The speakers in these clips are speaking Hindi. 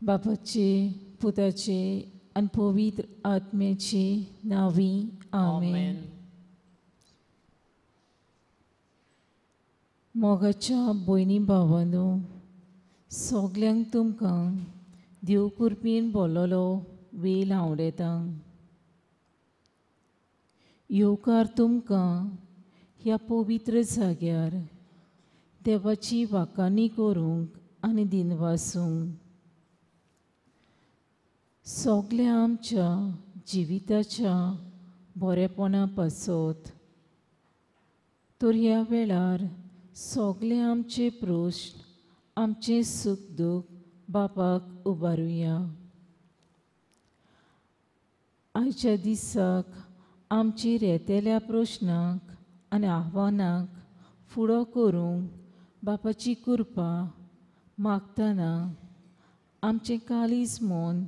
बापाचे पुताचे आणि पवित्र आत्म्याचे नावी आमेन. मोगाच्या भयणी भावांनो, सगल्यांक तुमकां देव कृपेन बोललो वेळ आवडेता. येवकार तुमकां ह्या पवित्र जाग्यार देवाची वाखाणी करूंक आनी दिनवासूंक. सगल्या आमच्या जिविताच्या बरेपणा पासत तर ह्या वेळार सगळे आमचे प्रश्न, आमचे सुख दूख बापाक उबारुया. आयच्या दिसाक आमचेर येतेल्या प्रश्नांक आनी आव्हानांक फुडो करूंक बापाची कृपा मागतना आमचें काळीज मन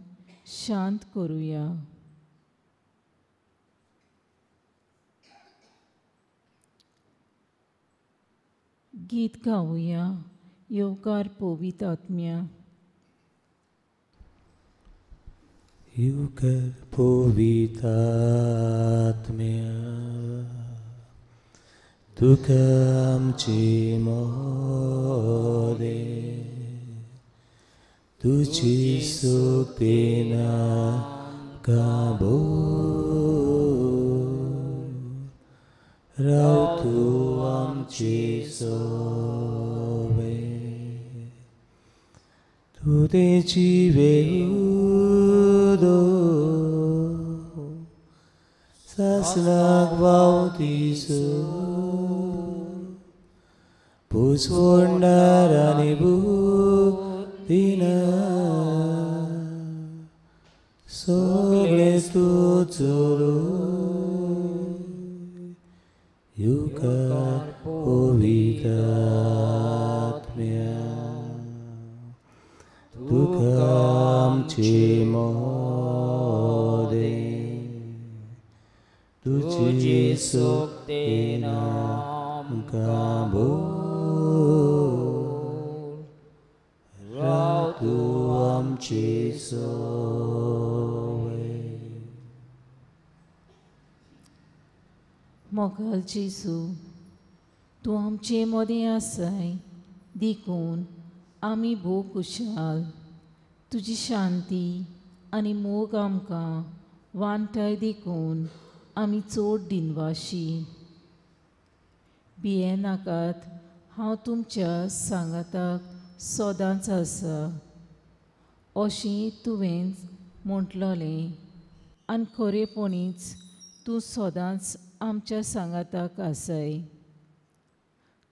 शांत करुया. गीत गावुया. येवकार पवित्र आत्म्या. येवकार पवित्र आत्म्या, तुका आमची मोदे, तुझी सुक्तीना गाबो राव तू आमची सोवे. तू तेची वेदो सासनाक वावतीसो पुसवणार आनी बुद्धीना सगळे तू चोरू. येवकार पवित्र आत्म्या, तुका आमची मोदे, तुझी सुक्तीन आमकां बोर राव तू आमची सोय. मोगाल जेजू, तूं आमचे मदें आसाय देखून आमी भोव खुशाल. तुजी शांती आनी मोग आमकां वांटाय देखून आमी चड दिनवाशी. भिये नाकात, हांव तुमच्या सांगाताक सदांच आसा अशें तुवें म्हटलोलें आनी खरेपणीच तूं सदांच आमच्या सांगाताक आसाय.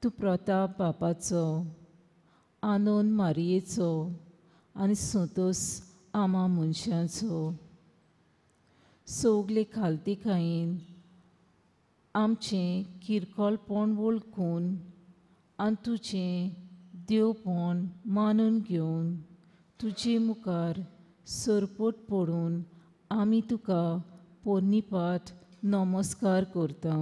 तूं प्रताप बापाचो, आनंद मारयेचो आनी संतोश आमा मनशांचो. सगले खालतीकायेन आमचें किरकोळपण वळखून आनी तुजें देवपण मानून घेवन तुजे मुखार सरपट पडून आमी तुका पोरनिपाट नमस्कार करता.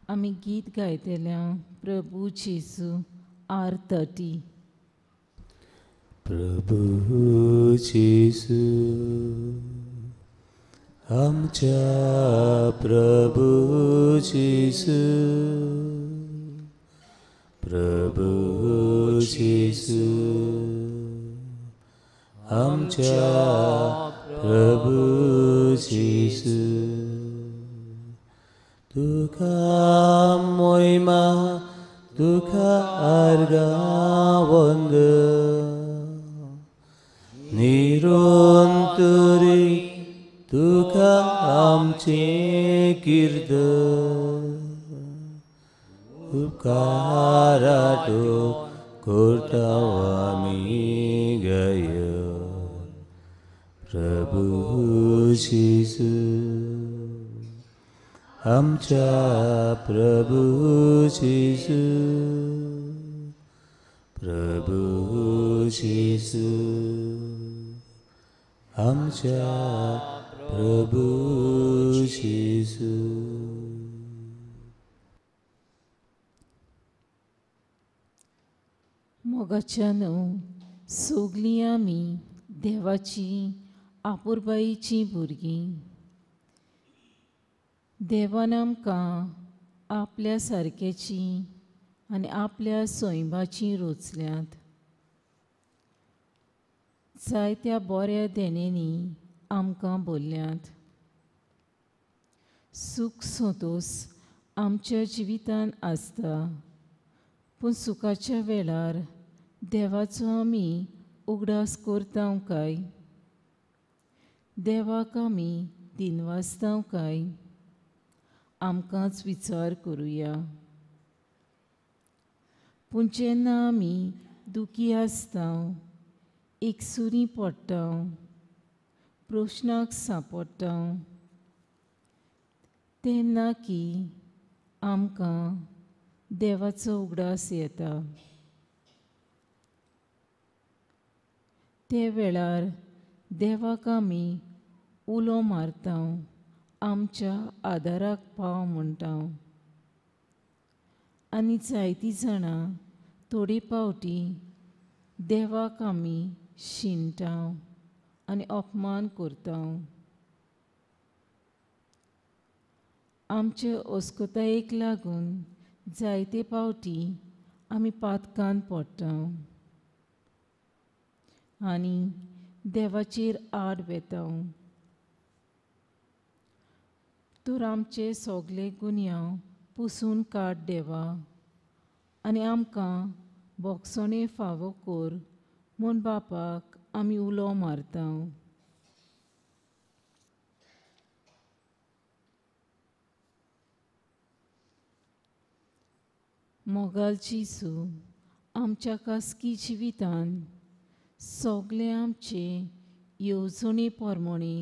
आमी गीत गायतल्या प्रभू जेजू R30. प्रभू जेजू, आमच्या प्रभू जेजू, प्रभू जेजू, आमच्या प्रभू जेजू. तुका महिमा, तुका आर्गा वंद निरंतरी, तुका आमचे कीर्तन. उपकाराटो करता आमी गायन. प्रभू जेजू, आमच्या प्रभू येशू, प्रभू येशू, आमच्या प्रभू येशू. मोगाच्यान सगलीं आमी देवाची आपुरबायेचीं भुरगीं. देवान आमकां आपल्या सारक्याची आनी आपल्या सोयंबाची रचल्यांत. जायत्या बऱ्या देण्यांनी आमकां भरल्यांत. सूख संतोश आमच्या जिवितान आसता, पूण सुखाच्या वेळार देवाचो आमी उगडास करता काय? देवाक आमी दिनवासता काय? आमकांच विचार करुया. पूण जेन्ना आमी दुखी आसता, एकसुरी पडटा, प्रश्नाक सांपडटा, तेन्ना की आमकां देवाचो उगडास येता. ते वेळार देवाक आमी उलो मारता, आमच्या आदाराक पाव म्हणटा. आनी जायतीं जाणां थोडी पावटी देवाक आमी शिंनता आनी अपमान करता. आमचे अस्कोतायेक लागून जायते पावटी आमी पातकान पडटा आनी देवाचेर आड वेता. तर आमचे सगळे गुन्यांव पुसून काड देवा, आनी आमकां बोगसणे फावो कर म्हूण बापाक आमी उलो मारता. मोगाल जेसू, आमच्या खासगी जिवितान सगळे आमचे येवजणे प्रमाणे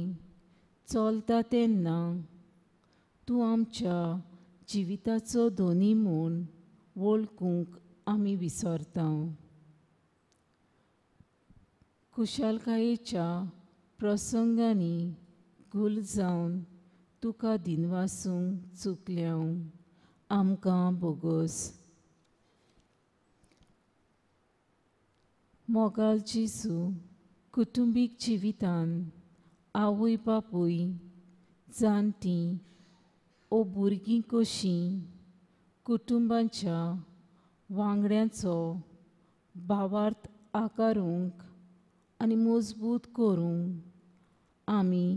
चलता तेन्ना तूं आमच्या जिविताचो धनी म्हूण वळखूंक आमी विसरता. खुशालकायेच्या प्रसंगांनी घुल जावन तुका दिनवासूंक चुकल्या आमकां बोगस. मोगाल जेसू, कुटुंबीक जिवितान आवय बापूय, जाणटीं ओ भुरगीं कशीं कुटुंबाच्या वांगड्यांचो भावार्थ आकारूंक आनी मजबूत करूंक आमी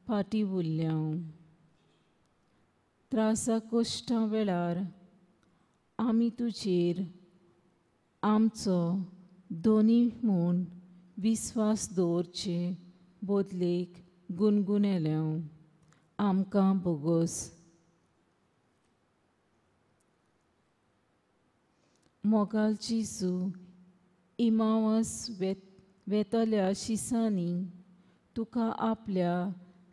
फाटीं उरल्या. त्रासा कश्टां वेळार आमी तुजेर आमचो धनी म्हूण विस्वास दवरचे बदलेक गुणगुणल्या आमकां बोगस. मोगाल जेसू, इमावास वेतल्या शिसांनी तुका आपल्या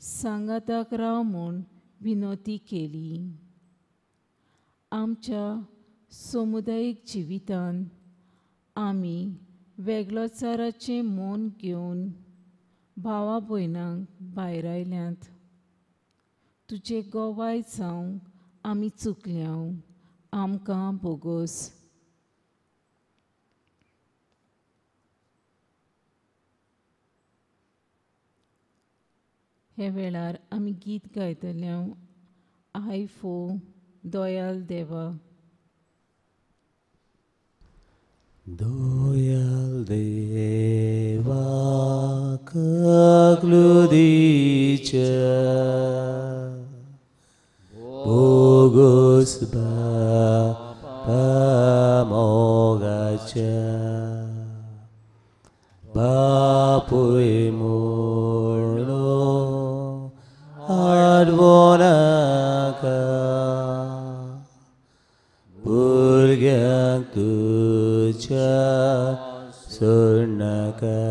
सांगाताक राव म्हूण विनोती केली. आमच्या समुदायीक जिवितान आमी वेगळोचाराचें मोन घेवन भावा भयणांक भायर आयल्यांत. तुजे गोवाय जावंक आमी चुकल्या आमकां बोगस. हे वेळार आमी गीत गायतले. आयफो दयाल देवा. Doyal Deva Kakludicha Bogos Bapa Mogacha Bapui Murno Advonaka Burgyang Tucha Surnaka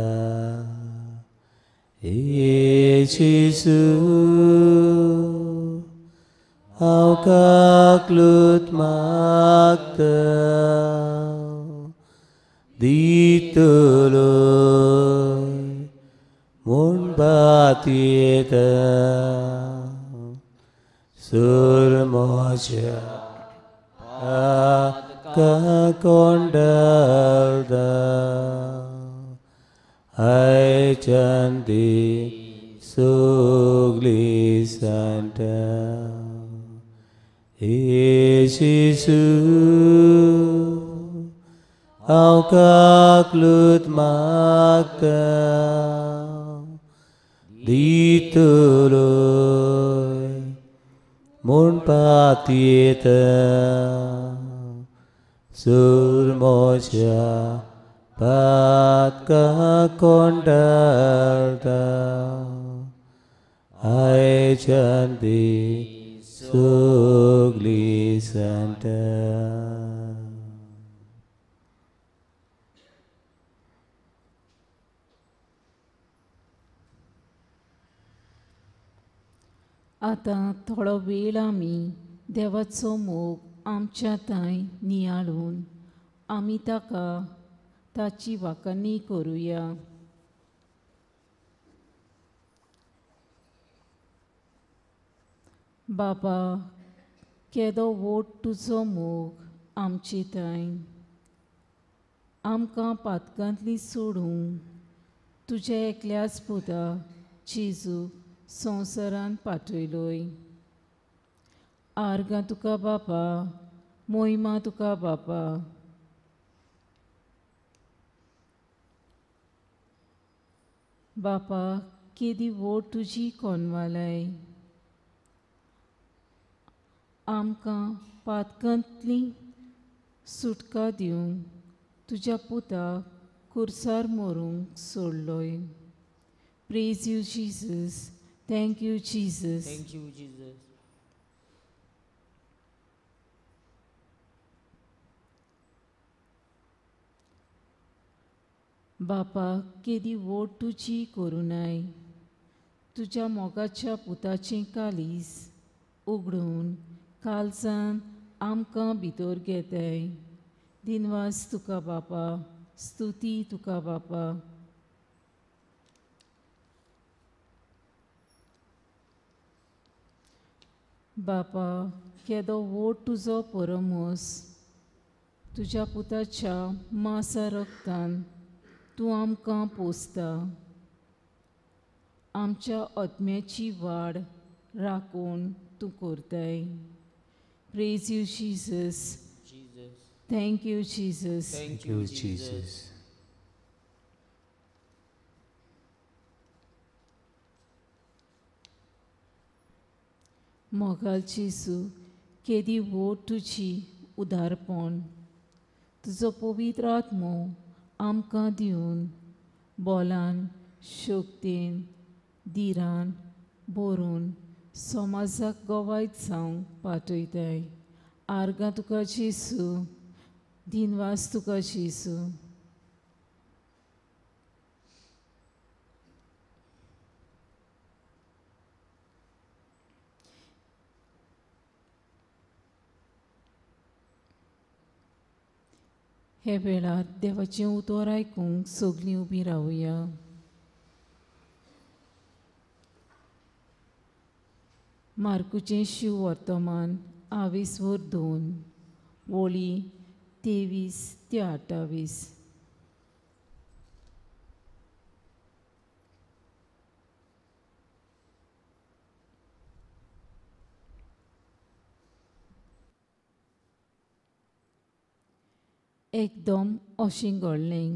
Yesu हांव काकलूत मागता दितलो म्हूण बातयेता सूर म्हज्या कोंडलता आयच्यान ती सगळी सांटा येशू हांव काकलूत मागता दितलो म्हूण बातयेता सूर म्हज्या पातकां कोंडलता आयच्यान ती सगळी सांटा आतां थोडो वेळ आमी देवाचो मोग आमच्या थंय नियाळून आमी ताची वाखाणणी करुया. बाबा, केदो वोट तुजो मोग आमचे थंय. आमकां पातकांतली सोडूंक तुज्या एकल्याच पुता जेजूक संवसारांत पाठयलोय. आर्गां तुका बापा, मोहिमा तुका बापा. बापा, केदी वोट तुजी कोनवालाय. आमकां पातकांतली सुटका दिवंक तुज्या पुताक खुर्सार मरूंक सोडलोय. Praise you, Jesus. Thank you, Jesus. Thank you, Jesus. बापा, केदी वोट तुजी करुनाय. तुज्या मोगाच्या पुताचें कालीस उगडून काळजान आमकां भितर घेताय. दिनवास तुका बापा, स्तुती तुका बापा. बापा, केदो वोट तुजो परमोस तुज्या पुताच्या मांसा रक्तान तूं आमकां पोसता. आमच्या आत्म्याची वाड राखून तूं करताय. Praise you, Jesus. Jesus. Thank you, Jesus. Thank you, Jesus. मोगाल जेसू, केदी वोट तुजी उदारपण तुजो पवित्र आत्मो आमकां दिवन बोलान, शक्तीन, धिरान भरून समाजाक गोवायत जावंक पाठयताय. आर्गां तुका जेसू, दिनवास तुका जेसू. हे वेळार देवाचें उतर आयकूंक सगळीं उबीं रावुया. मार्कूचें शिव वर्तमान 22:2 वळी 23 ते 28. एकदम अशें घडलें.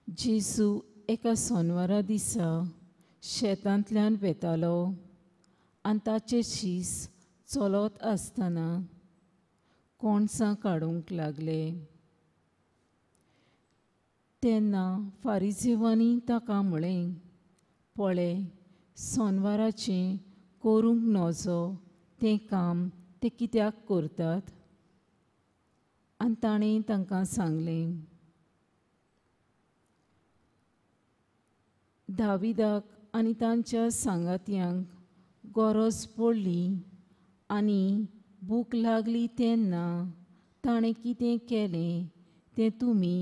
जेसू एका सोनवारा दिसा शेतांतल्यान वेतालो आनी ताचें शीस चलत आसतना कोणसां काडूंक लागले. तेन्ना फारिसेवांनी ताका म्हळें, पळय, सोनवाराचें करूंक नजो तें काम ते कित्याक करतात? आनी ताणें तांकां सांगलें, दाविदाक आनी तांच्या सांगात्यांक गरज पडली आनी भूक लागली तेन्ना ताणें कितें केलें तें तुमी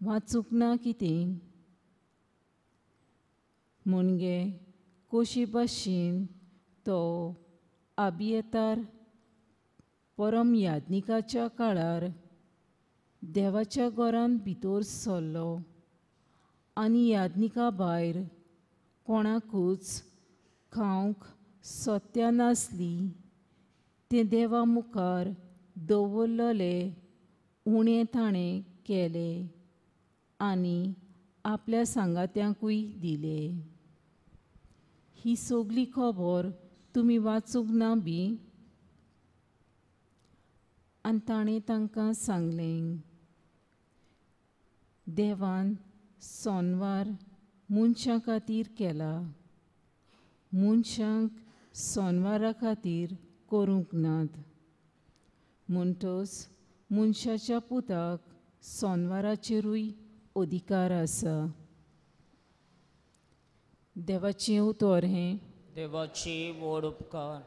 वाचूंक ना कितें? मुणगे कोशी भाशेन तो आबियेतार परम याज्ञिकाच्या काळार देवाच्या घरांत भितर सरलो आनी याज्ञिका भायर कोणाकूच खावंक सत्या नासली तें देवा मुखार दवरलेलें उणें ताणें केलें आनी आपल्या सांगात्यांकूय दिलें. ही सगली खबर तुमी वाचूंक ना बी? आनी ताणें तांकां सांगलें, देवान सोनवार मनशां खातीर केला, मनशांक सोनवारा खातीर करूंक नात. म्हणटच मनशाच्या पुताक सोनवाराचेरूय अधिकार आसा. देवाचें उतर हें. देवाची व्हड उपकार.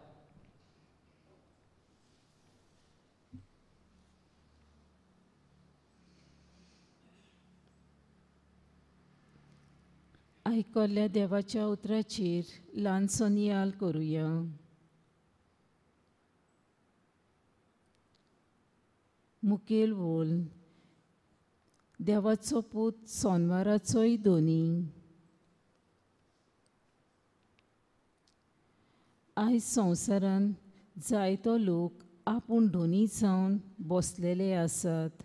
आयकल्ल्या देवाच्या उतराचेर ल्हानसो नियाळ करुया. मुखेल वोल देवाचो पूत सोनवाराचोय दोनी. आयज संवसारान जायतो लोक आपूण धोनी जावन बसलेले आसात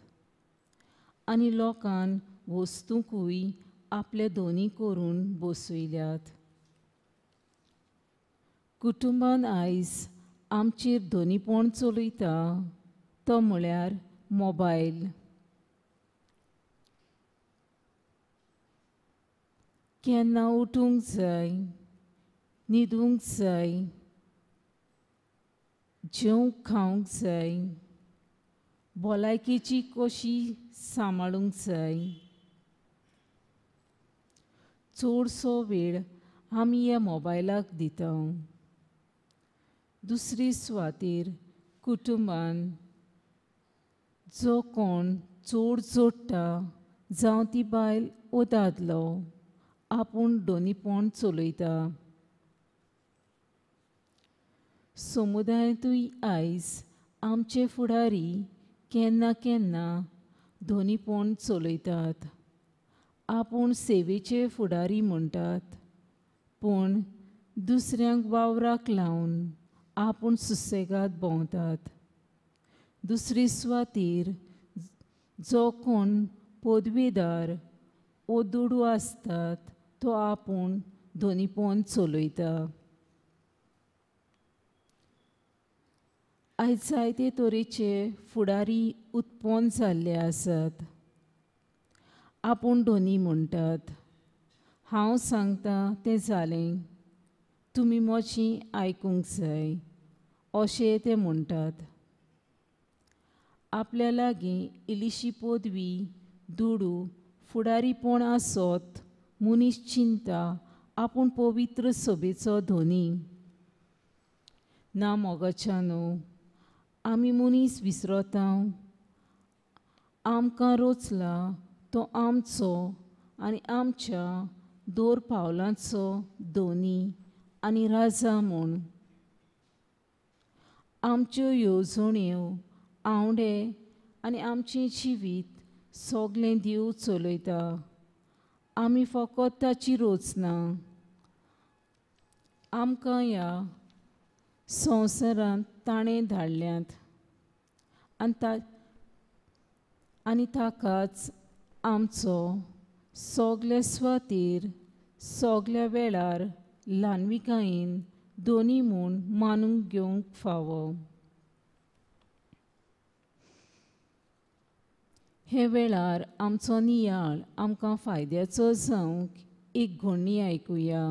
आनी लोकान वस्तूंकूय आपले धोनी करून बसयल्यात. कुटुंबान आयज आमचेर धोनीपण चलयता तो म्हळ्यार मोबायल. केन्ना उठूंक जाय, न्हिदूंक जाय, जेवंक खावंक जाय, भलायकेची कशी सांबाळूंक जाय, चडसो वेळ आमी ह्या मोबायलाक दिता. दुसरे सुवातेर कुटुंबान जो कोण चड जोडटा जावं ती बायल वो दादलो आपूण धोनीपण चलयता. समुदायांतूय आयज आमचे फुडारी केन्ना केन्ना धोनीपण चलयतात. आपूण सेवेचे फुडारी म्हणटात, पूण दुसऱ्यांक वावराक लावन आपूण सुसेगाद भोंवतात. दुसरे सुवातेर जो कोण पदवेदार वो दुडू आसतात तो आपूण धोनीपण चलयता. आयज जायते तरेचे फुडारी उत्पन्न जाल्ले आसात. आपूण धोनी म्हणटात, हांव सांगता तें जालें, तुमी मोचें आयकूंक जाय अशें ते म्हणटात. आपल्या लागीं इल्लीशी पदवी, दुडू, फुडारीपण आसत मनीस चिंता आपूण पवित्र सभेचो धोनी. ना मोगाच्यानो आमी मनीस विसरता. आमकां रोचला तो आमचो आनी आमच्या दोर पावलांचो धोनी आनी राजा म्हूण. आमच्यो येवजण्यो, आवडे आनी आमचें जिवीत सगळें देव चलयता. आमी फकत ताची रोचना. आमकां ह्या संवसारांत ताणें धाडल्यात आनी ताकाच आमचो सगल्या सुवातेर सगल्या वेळार ल्हानविकायेन धोनी म्हूण मानून घेवंक फावो. हे वेळार आमचो नियाळ आमकां फायद्याचो जावंक एक घडणी आयकुया.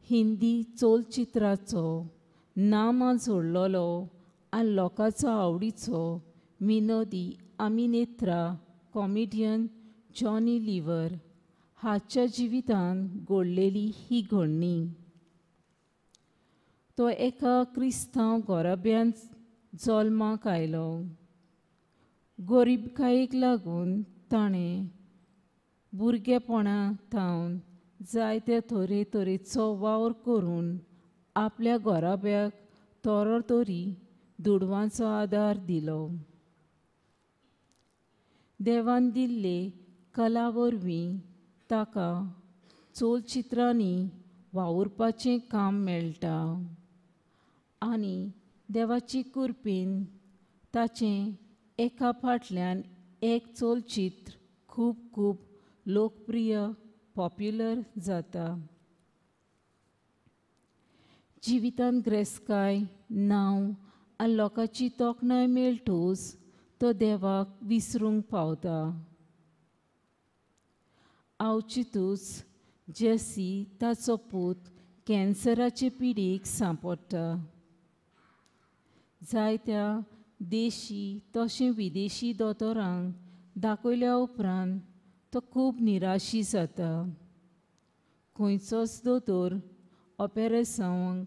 हिंदी चलचित्राचो नामा जोडलोलो आनी लोकांचो आवडीचो विनोदी अभिनेत्रा कॉमेडियन जॉनी लिव्हर हाच्या जिवितांत घडलेली ही घडणी. तो एका क्रिस्तांव घोराब्यांत जल्माक आयलो. गरीबकायेक लागून ताणें भुरगेपणांतावन जायते तरेचो वावर करून आपल्या घोराब्याक तोरी दुडवांचो आदार दिलो. देवान दिल्ले कला वरवीं ताका चलचित्रांनी वावुरपाचें काम मेळटा आनी देवाची कृपेन ताचें एका फाटल्यान एक चलचित्र खूब लोकप्रिय पॉप्युलर जाता. जिवितांत ग्रेसकाय, नांव आनी लोकांची तोखणाय मेळटूच तो देवाक विसरूंक पावता. अवचितूच जेसी ताचो पूत कॅन्सराचे पिडेक सांपडटा. जायत्या देशी तशें विदेशी दोतोरांक दाखयल्या उपरांत तो खूब निराशी जाता. खंयचोच दोतोर ऑपेरेशनाक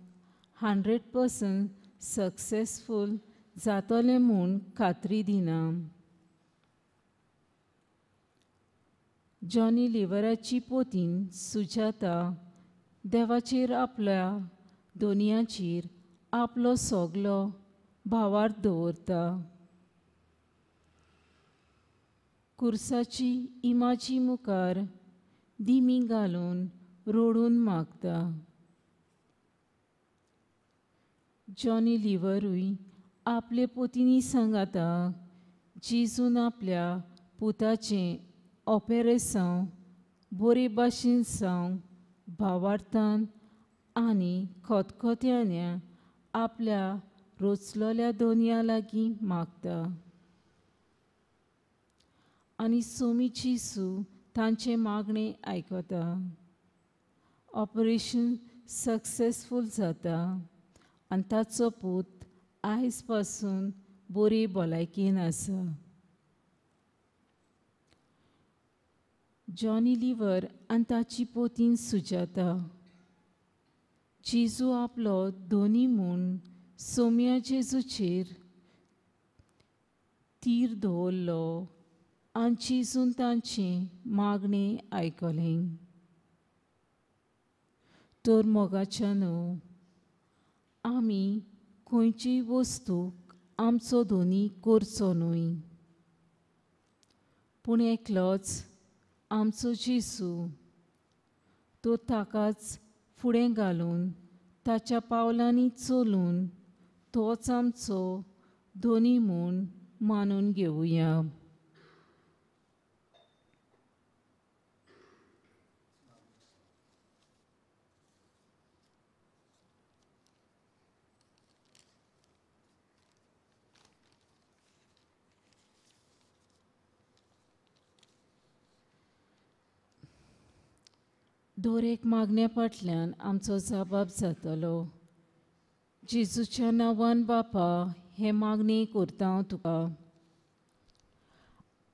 100% सक्सेसफूल जातलें म्हूण खात्री दिना. जॉनी लिव्हराची पोतीन सुजाता देवाचेर आपल्या दोनयाचेर आपलो सगलो भावार्थ दवरता. कुर्साची इमाजी मुखार दिमी घालून रोडून मागता. जॉनी लिव्हरूय आपले पोतिनी सांगाता जेजून आपल्या पुताचें ऑपेरेशन बरे भाशेन जावंक भावार्थान आनी खतखत्यान आपल्या रोचलोल्या दोनया लागीं मागता. आनी सोमी जेजू तांचे मागणें आयकता. ऑपरेशन सक्सेसफूल जाता आनी ताचो पूत आयज पासून बरे भलायकेन आसा. जॉनी लिव्हर आनी ताची पोतीन सुजाता जेजू आपलो दोनी म्हूण सोम्या जेजूचेर तीर दवरलो आनी जेजून तांचें मागणें आयकलें. तर मोगाच्यानो आमी खंयचीय वस्तूक आमचो धोनी करचो न्हय, पूण एकलोच आमचो जेजू. तो ताकाच फुडें घालून ताच्या पावलांनी चलून तोच आमचो धोनी म्हूण मानून घेवया. दर एक मागण्या फाटल्यान आमचो जबाब जातलो. जेजूच्या नांवान बापा हे मागणी करता हांव तुका.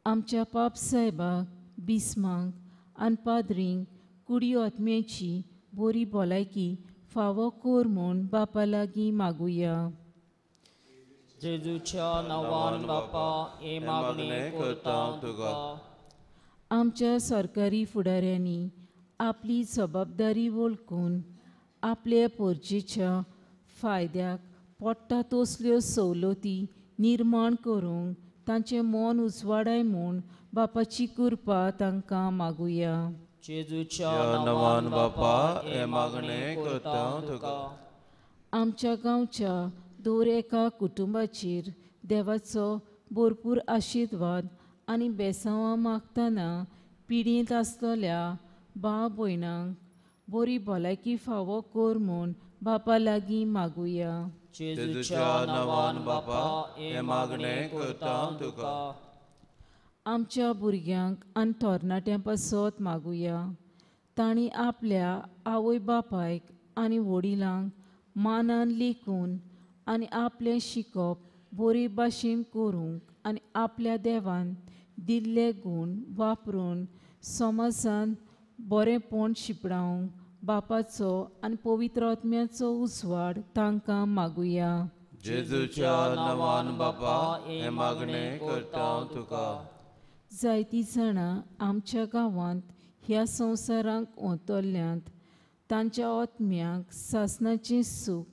आमच्या पाप साहेबाक, बिस्मांक आनी पाद्रींक कुडी आत्म्याची बरी भलायकी फावो कर म्हूण बापा लागीं मागुया. जेजूच्या नांवान बापा हे मागणी करता हांव तुका. आमच्या सरकारी फुडाऱ्यांनी आपली जबाबदारी वळखून आपल्या पोरचेच्या फायद्याक पडटा तसल्यो सवलती निर्माण करूंक तांचें मन उजवाडाय म्हूण बापाची कृपा तांकां मागुया. जेजूच्या नांवान बापा हे मागणी करता हांव तुका. आमच्या गांवच्या दर एका कुटुंबाचेर देवाचो भरपूर आशिर्वाद आनी बेसांवां मागतना पिडींत आसलेल्या भाव भयणांक बरी भलायकी फावो कर म्हूण बापा लागीं मागुया. जेजूच्या नांवान बापा हे मागणी करता हांव तुका. आमच्या भुरग्यांक आनी तरणाट्यां पासत मागुया. तांणी आपल्या आवय बापायक आनी वडिलांक मानान लेखून आनी आपलें शिकप बरे भाशेन करूंक आनी आपल्या देवान दिल्ले गूण वापरून समाजांत बरेंपण शिपडावंक बापाचो आनी पवित्र आत्म्याचो उजवाड तांकां मागुया. जेजूच्या नांवान बापा हे मागणें करता हांव तुका. जायतीं जाणां आमच्या गांवांत ह्या संवसारांत वतल्ल्यांत तांच्या आत्म्याक सासणाचें सूख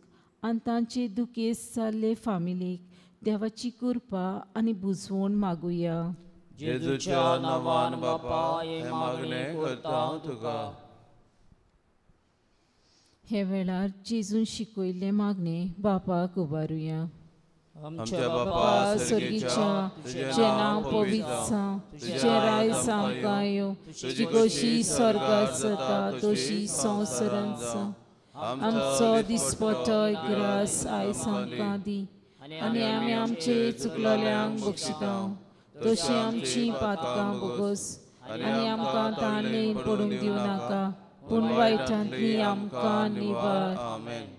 आनी तांचे दुखेस्त जाल्ले फामिलीक देवाची कृपा आनी बुजवण मागुया. जेजूच्या नांवान बापा हे मागणें करता हांव तुका. हे वेळार जेजून शिकयल्ले मागणे बापाक उबारुया. आमच्या बापा स्वर्गीच्या तुजें नांव पवित्र जावं, तुजें रायज आमकां येवं, तुजी कशी स्वर्गांत जाता तशी संवसारांत जावं. आमचो दिसपटोय ग्रास आयज आमकां दी, आनी आमी आमचे चुकलोल्यांक बक्षितांव, तशी आमची पातकां बोगस, आनी आमकां ताणेन पडूंक दिवं नाका, पूण वायटांतली आमकां निवार. आमेन.